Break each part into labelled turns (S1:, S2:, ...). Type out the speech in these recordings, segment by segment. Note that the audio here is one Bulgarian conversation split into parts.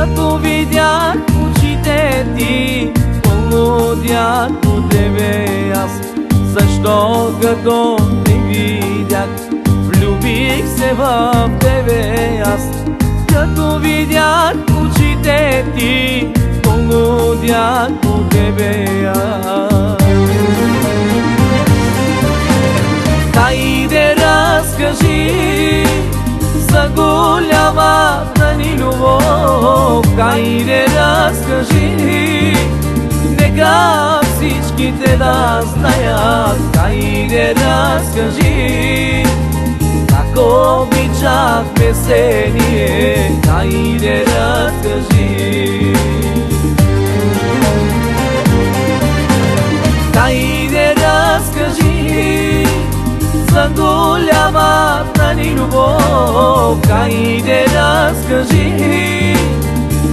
S1: Като видях очите ти, полудях по тебе аз. Защо като те видях, влюбих се в тебе аз. Като видях очите ти, полудях по тебе аз. Хайде разкажи за голямата ни любов. Хайде разкажи, нека всичките да знаят. Хайде разкажи, как обичахме се ние. Хайде разкажи. Хайде разкажи за голямата ни любов. Хайде разкажи,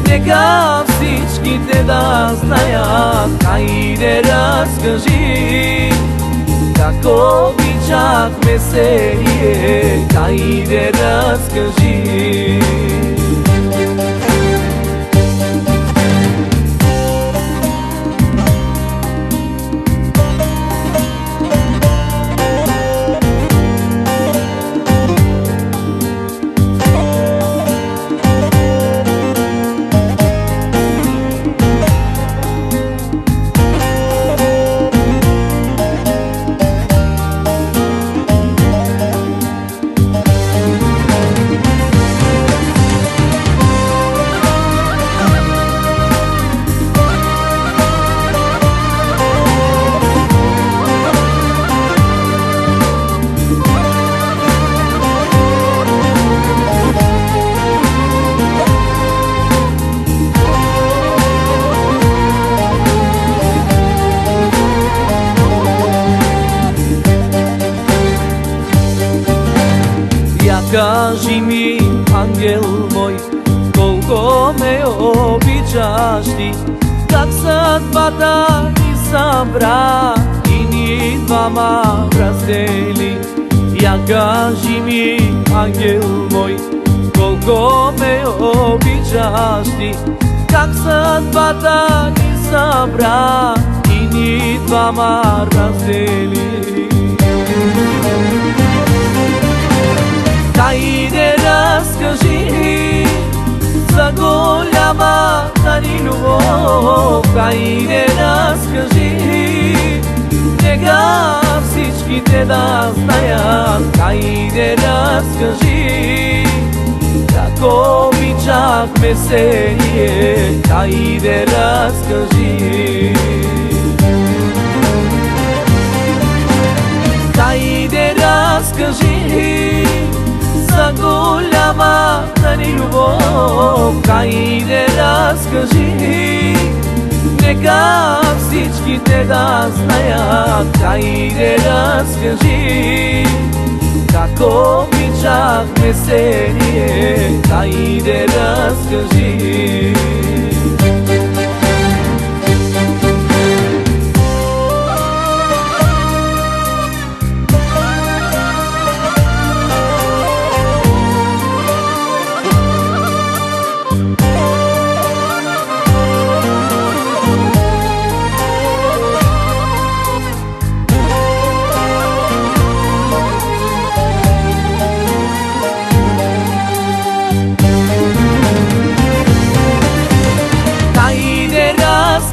S1: нека всичките да знаят. Хайде разкажи, как обичахме се ние. Хайде разкажи. Кажи ми, ангел мой, колко ме обичаш ти. Как съдбата ни събра и ни двама раздели. Я кажи ми, ангел мой, колко ме обичаш ти. Как съдбата ни събра и ни двама раздели. Хайде разкажи за голямата ни любов. Хайде разкажи, нека всичките да знаят. Хайде разкажи, как обичахме се ние. Хайде разкажи. Хайде разкажи за голямата ни любов. Хайде разкажи, нека всичките да знаят. Хайде разкажи, как обичахме се ние. Хайде разкажи.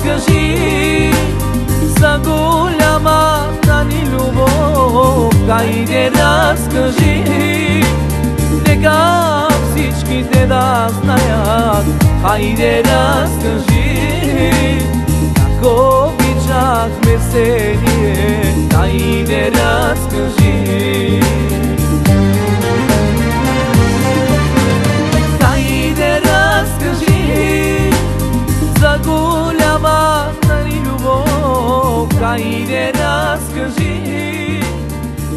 S1: Разкажи за голямата ни любов. Хайде разкажи, нека всичките да знаят. Хайде разкажи, как обичахме се ние. Хайде разкажи. Хайде разкажи за голямата ни любов. Хайде разкажи,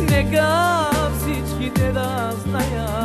S1: нека всичките да знаят.